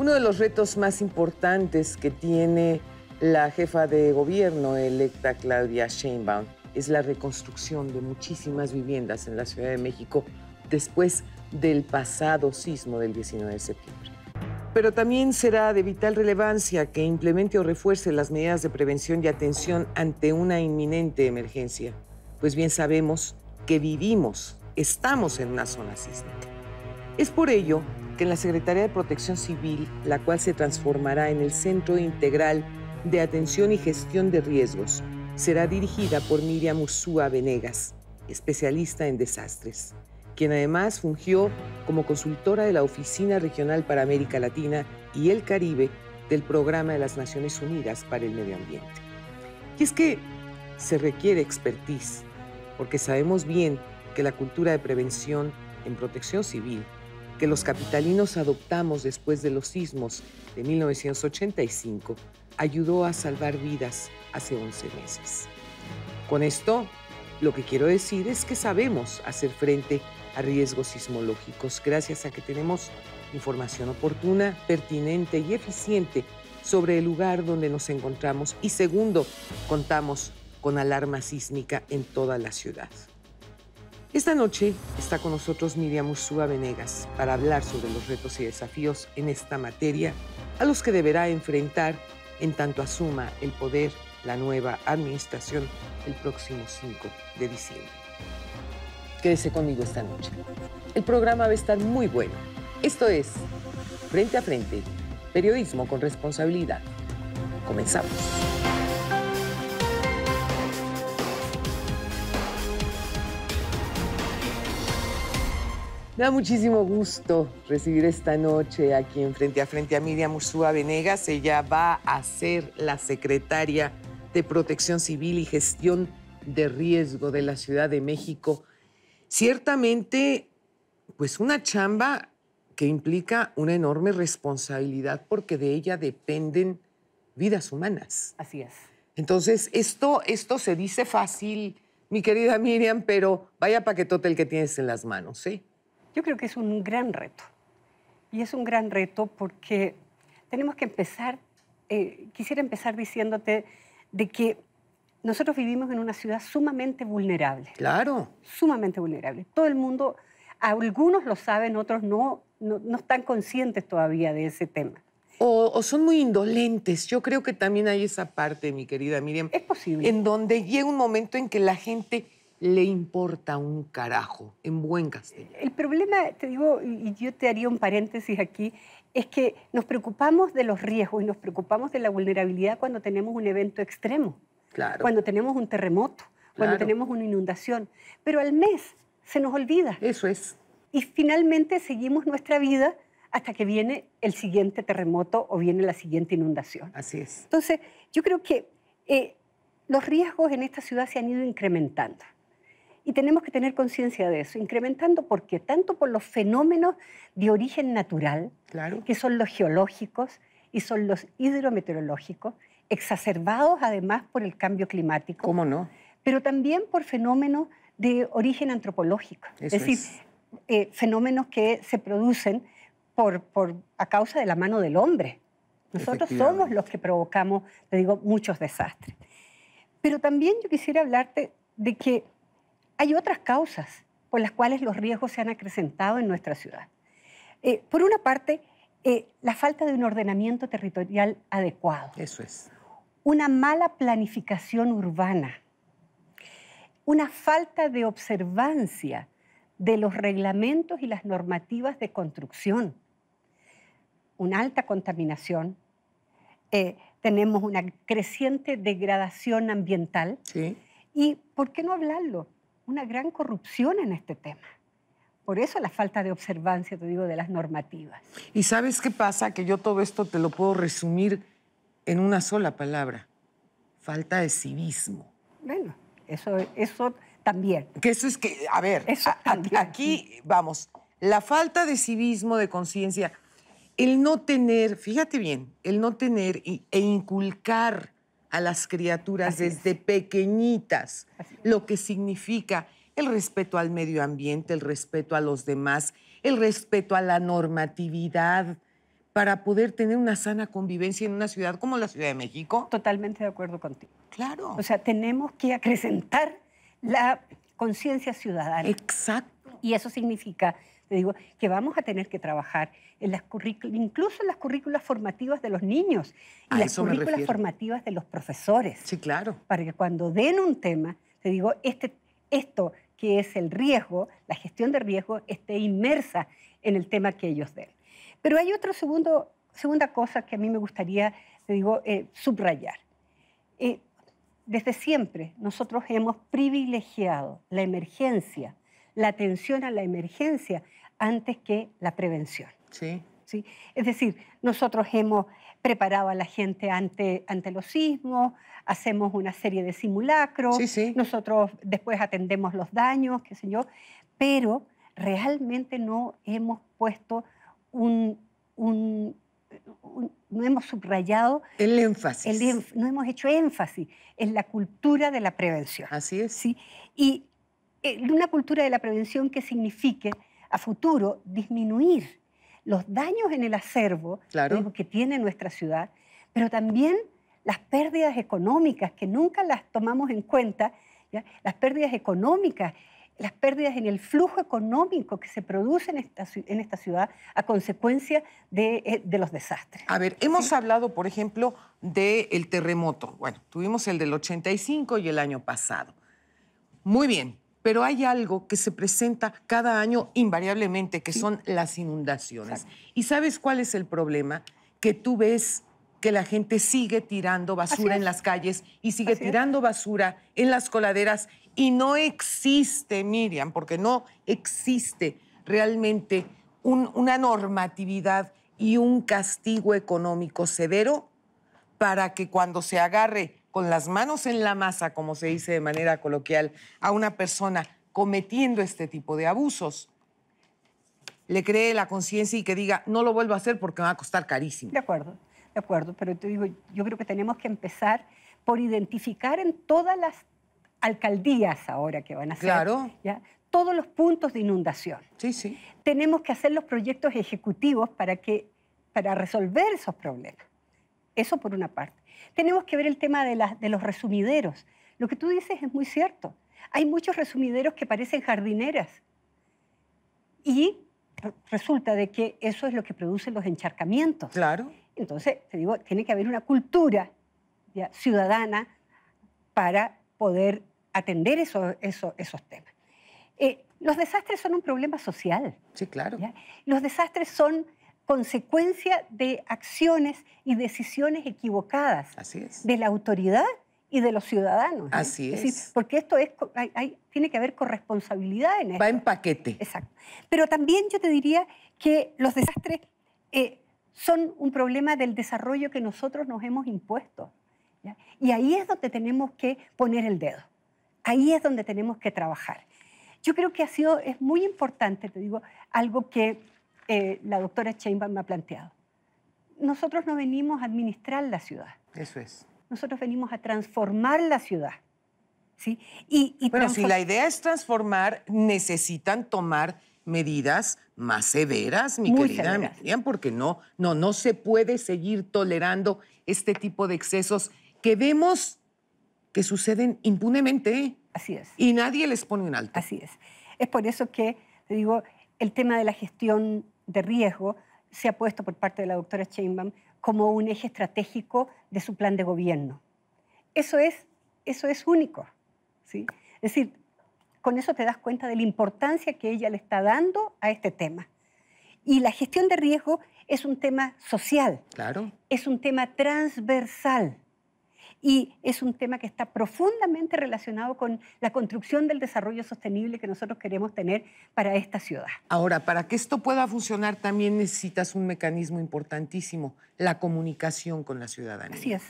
Uno de los retos más importantes que tiene la jefa de gobierno electa Claudia Sheinbaum es la reconstrucción de muchísimas viviendas en la Ciudad de México después del pasado sismo del 19 de septiembre. Pero también será de vital relevancia que implemente o refuerce las medidas de prevención y atención ante una inminente emergencia, pues bien sabemos que estamos en una zona sísmica. Es por ello que en la Secretaría de Protección Civil, la cual se transformará en el Centro Integral de Atención y Gestión de Riesgos, será dirigida por Miriam Urzúa Venegas, especialista en desastres, quien además fungió como consultora de la Oficina Regional para América Latina y el Caribe del Programa de las Naciones Unidas para el Medio Ambiente. Y es que se requiere expertise, porque sabemos bien que la cultura de prevención en protección civil que los capitalinos adoptamos después de los sismos de 1985 ayudó a salvar vidas hace 11 meses. Con esto, lo que quiero decir es que sabemos hacer frente a riesgos sismológicos gracias a que tenemos información oportuna, pertinente y eficiente sobre el lugar donde nos encontramos y segundo, contamos con alarma sísmica en toda la ciudad. Esta noche está con nosotros Miriam Urzúa Venegas para hablar sobre los retos y desafíos en esta materia a los que deberá enfrentar en tanto asuma el poder la nueva administración el próximo 5 de diciembre. Quédese conmigo esta noche. El programa va a estar muy bueno. Esto es Frente a Frente, periodismo con responsabilidad. Comenzamos. Me da muchísimo gusto recibir esta noche aquí en Frente a Miriam Urzúa Venegas. Ella va a ser la secretaria de Protección Civil y Gestión de Riesgo de la Ciudad de México. Ciertamente, pues una chamba que implica una enorme responsabilidad porque de ella dependen vidas humanas. Así es. Entonces, esto se dice fácil, mi querida Miriam, pero vaya paquetote el que tienes en las manos, ¿eh? Yo creo que es un gran reto. Y es un gran reto porque tenemos que empezar, quisiera empezar diciéndote de que nosotros vivimos en una ciudad sumamente vulnerable. Claro. Sumamente vulnerable. Todo el mundo, algunos lo saben, otros no están conscientes todavía de ese tema. O son muy indolentes. Yo creo que también hay esa parte, mi querida Miriam. Es posible. En donde llega un momento en que la gente le importa un carajo, en buen castellano. El problema, te digo, y yo te haría un paréntesis aquí, es que nos preocupamos de los riesgos y nos preocupamos de la vulnerabilidad cuando tenemos un evento extremo. Claro. Cuando tenemos un terremoto, cuando tenemos una inundación. Pero al mes se nos olvida. Eso es. Y finalmente seguimos nuestra vida hasta que viene el siguiente terremoto o viene la siguiente inundación. Así es. Entonces, yo creo que los riesgos en esta ciudad se han ido incrementando. Y tenemos que tener conciencia de eso, incrementando porque tanto por los fenómenos de origen natural, Claro. que son los geológicos y son los hidrometeorológicos, exacerbados además por el cambio climático. ¿Cómo no? Pero también por fenómenos de origen antropológico. Eso es decir, fenómenos que se producen a causa de la mano del hombre. Nosotros somos los que provocamos, te digo, muchos desastres. Pero también yo quisiera hablarte de que hay otras causas por las cuales los riesgos se han acrecentado en nuestra ciudad. Por una parte, la falta de un ordenamiento territorial adecuado. Eso es. Una mala planificación urbana. Una falta de observancia de los reglamentos y las normativas de construcción. Una alta contaminación. Tenemos una creciente degradación ambiental. Sí. Y, ¿por qué no hablarlo? Una gran corrupción en este tema. Por eso la falta de observancia, te digo, de las normativas. ¿Y sabes qué pasa? Que yo todo esto te lo puedo resumir en una sola palabra. Falta de civismo. Bueno, eso también. Que eso es que, a ver, aquí vamos, la falta de civismo, de conciencia, el no tener, fíjate bien, el no tener e inculcar a las criaturas desde pequeñitas lo que significa el respeto al medio ambiente, el respeto a los demás, el respeto a la normatividad, para poder tener una sana convivencia en una ciudad como la Ciudad de México? Totalmente de acuerdo contigo. Claro. O sea, tenemos que acrecentar la conciencia ciudadana. Exacto. Y eso significa, te digo, que vamos a tener que trabajar en las incluso en las currículas formativas de los niños y las currículas formativas de los profesores. Sí, claro. Para que cuando den un tema, te digo, esto que es el riesgo, la gestión de riesgo, esté inmersa en el tema que ellos den. Pero hay otra segunda cosa que a mí me gustaría, te digo, subrayar. Desde siempre nosotros hemos privilegiado la emergencia, la atención a la emergencia antes que la prevención. Sí. ¿Sí? Es decir, nosotros hemos preparado a la gente ante los sismos, hacemos una serie de simulacros, nosotros después atendemos los daños, qué sé yo, pero realmente no hemos puesto no hemos subrayado el énfasis. No hemos hecho énfasis en la cultura de la prevención. Así es. ¿Sí? Y una cultura de la prevención que signifique a futuro disminuir los daños en el acervo que tiene nuestra ciudad, pero también las pérdidas económicas que nunca las tomamos en cuenta, ¿ya? Las pérdidas económicas, las pérdidas en el flujo económico que se produce en esta ciudad a consecuencia de los desastres. A ver, hemos hablado, por ejemplo, del terremoto. Bueno, tuvimos el del 85 y el año pasado. Muy bien, pero hay algo que se presenta cada año invariablemente, que son las inundaciones. Exacto. ¿Y sabes cuál es el problema? Que tú ves que la gente sigue tirando basura en las calles y sigue tirando basura en las coladeras y no existe, Miriam, porque no existe realmente una normatividad y un castigo económico severo para que cuando se agarre con las manos en la masa, como se dice de manera coloquial, a una persona cometiendo este tipo de abusos, le cree la conciencia y que diga, no lo vuelvo a hacer porque me va a costar carísimo. De acuerdo, pero te digo, yo creo que tenemos que empezar por identificar en todas las alcaldías ahora que van a ser, ¿ya? Todos los puntos de inundación. Sí. Tenemos que hacer los proyectos ejecutivos para resolver esos problemas. Eso por una parte. Tenemos que ver el tema de los resumideros. Lo que tú dices es muy cierto. Hay muchos resumideros que parecen jardineras y resulta de que eso es lo que produce los encharcamientos. Claro. Entonces, te digo, tiene que haber una cultura ciudadana para poder atender esos temas. Los desastres son un problema social. Sí, claro. ¿Ya? Los desastres son consecuencia de acciones y decisiones equivocadas. Así es. De la autoridad y de los ciudadanos. Así es. Decir, porque esto tiene que haber corresponsabilidad en esto. Va en paquete. Exacto. Pero también yo te diría que los desastres son un problema del desarrollo que nosotros nos hemos impuesto. ¿Ya? Y ahí es donde tenemos que poner el dedo. Ahí es donde tenemos que trabajar. Yo creo que es muy importante, te digo, algo que la doctora Sheinbaum me ha planteado. Nosotros no venimos a administrar la ciudad. Eso es. Nosotros venimos a transformar la ciudad. ¿Sí? Pero si la idea es transformar, necesitan tomar medidas más severas, mi querida Miriam, porque no se puede seguir tolerando este tipo de excesos que vemos que suceden impunemente. Así es. Y nadie les pone un alto. Así es. Es por eso que, te digo, el tema de la gestión de riesgo se ha puesto por parte de la doctora Sheinbaum como un eje estratégico de su plan de gobierno. Eso es único, ¿sí? Es decir, con eso te das cuenta de la importancia que ella le está dando a este tema. Y la gestión de riesgo es un tema social. Claro. Es un tema transversal. Y es un tema que está profundamente relacionado con la construcción del desarrollo sostenible que nosotros queremos tener para esta ciudad. Ahora, para que esto pueda funcionar también necesitas un mecanismo importantísimo, la comunicación con la ciudadanía. Así es.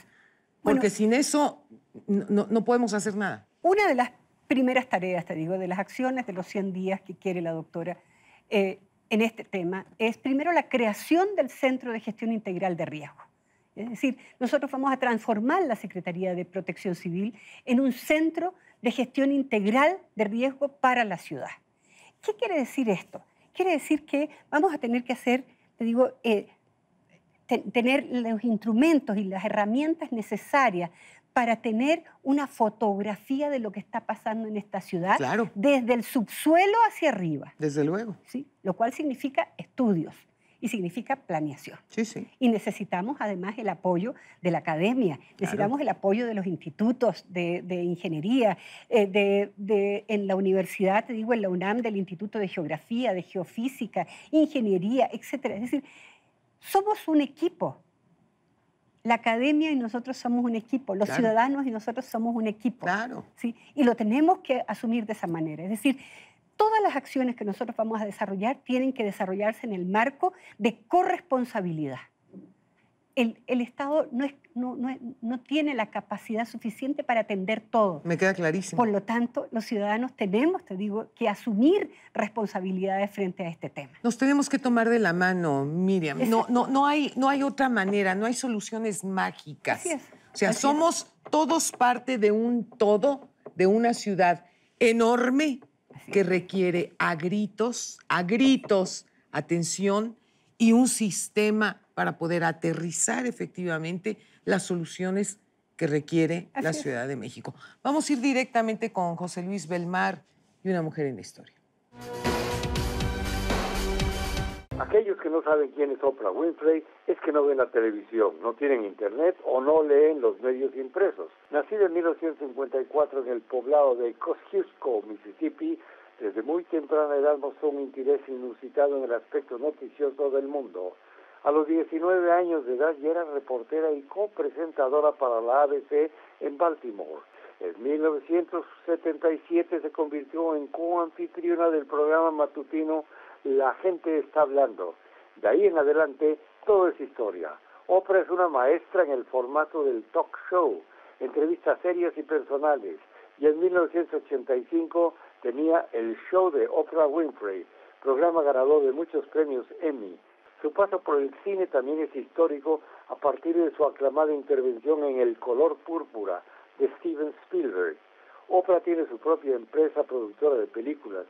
Porque sin eso no podemos hacer nada. Una de las primeras tareas, te digo, de las acciones de los 100 días que quiere la doctora en este tema, es primero la creación del Centro de Gestión Integral de Riesgo. Es decir, nosotros vamos a transformar la Secretaría de Protección Civil en un centro de gestión integral de riesgo para la ciudad. ¿Qué quiere decir esto? Quiere decir que vamos a tener que hacer, te digo, tener los instrumentos y las herramientas necesarias para tener una fotografía de lo que está pasando en esta ciudad, claro, desde el subsuelo hacia arriba. Desde luego. ¿Sí? Lo cual significa estudios y significa planeación. Sí, sí. Y necesitamos además el apoyo de la academia, necesitamos el apoyo de los institutos de ingeniería, en la universidad, te digo, en la UNAM, del Instituto de Geografía, de Geofísica, Ingeniería, etc. Es decir, somos un equipo. La academia y nosotros somos un equipo, los ciudadanos y nosotros somos un equipo. Claro. ¿Sí? Y lo tenemos que asumir de esa manera. Es decir, todas las acciones que nosotros vamos a desarrollar tienen que desarrollarse en el marco de corresponsabilidad. El Estado no tiene la capacidad suficiente para atender todo. Me queda clarísimo. Por lo tanto, los ciudadanos tenemos, te digo, que asumir responsabilidades frente a este tema. Nos tenemos que tomar de la mano, Miriam. No hay otra manera, no hay soluciones mágicas. Así es. O sea, somos todos parte de un todo, de una ciudad enorme que requiere a gritos, atención y un sistema para poder aterrizar efectivamente las soluciones que requiere la Ciudad de México. Vamos a ir directamente con José Luis Belmar y Una mujer en la historia. Aquellos que no saben quién es Oprah Winfrey es que no ven la televisión, no tienen internet o no leen los medios impresos. Nacida en 1954 en el poblado de Kosciuszko, Mississippi, desde muy temprana edad mostró un interés inusitado en el aspecto noticioso del mundo. A los 19 años de edad ya era reportera y copresentadora para la ABC en Baltimore. En 1977 se convirtió en coanfitriona del programa matutino La gente está hablando. De ahí en adelante, todo es historia. Oprah es una maestra en el formato del talk show, entrevistas serias y personales. Y en 1985 tenía el show de Oprah Winfrey, programa ganador de muchos premios Emmy. Su paso por el cine también es histórico a partir de su aclamada intervención en El color púrpura de Steven Spielberg. Oprah tiene su propia empresa productora de películas,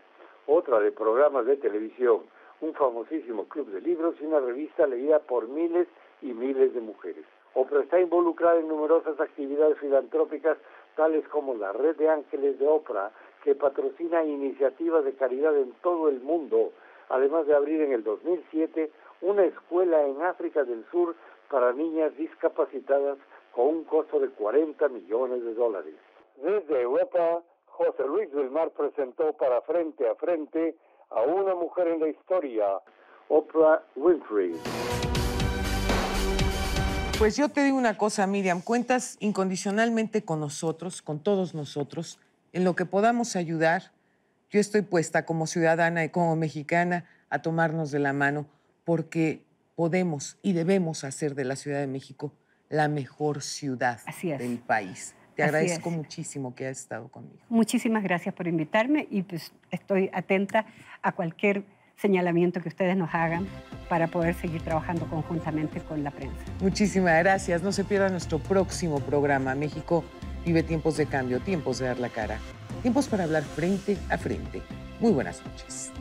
otra de programas de televisión, un famosísimo club de libros y una revista leída por miles y miles de mujeres. Oprah está involucrada en numerosas actividades filantrópicas, tales como la Red de Ángeles de Oprah, que patrocina iniciativas de caridad en todo el mundo, además de abrir en el 2007 una escuela en África del Sur para niñas discapacitadas con un costo de $40 millones. Desde Europa, José Luis Belmar presentó para Frente a Frente a Una mujer en la historia, Oprah Winfrey. Pues yo te digo una cosa, Miriam, cuentas incondicionalmente con nosotros, con todos nosotros, en lo que podamos ayudar. Yo estoy puesta como ciudadana y como mexicana a tomarnos de la mano, porque podemos y debemos hacer de la Ciudad de México la mejor ciudad del país. Te agradezco muchísimo que hayas estado conmigo. Muchísimas gracias por invitarme y pues estoy atenta a cualquier señalamiento que ustedes nos hagan para poder seguir trabajando conjuntamente con la prensa. Muchísimas gracias. No se pierda nuestro próximo programa. México vive tiempos de cambio, tiempos de dar la cara, tiempos para hablar frente a frente. Muy buenas noches.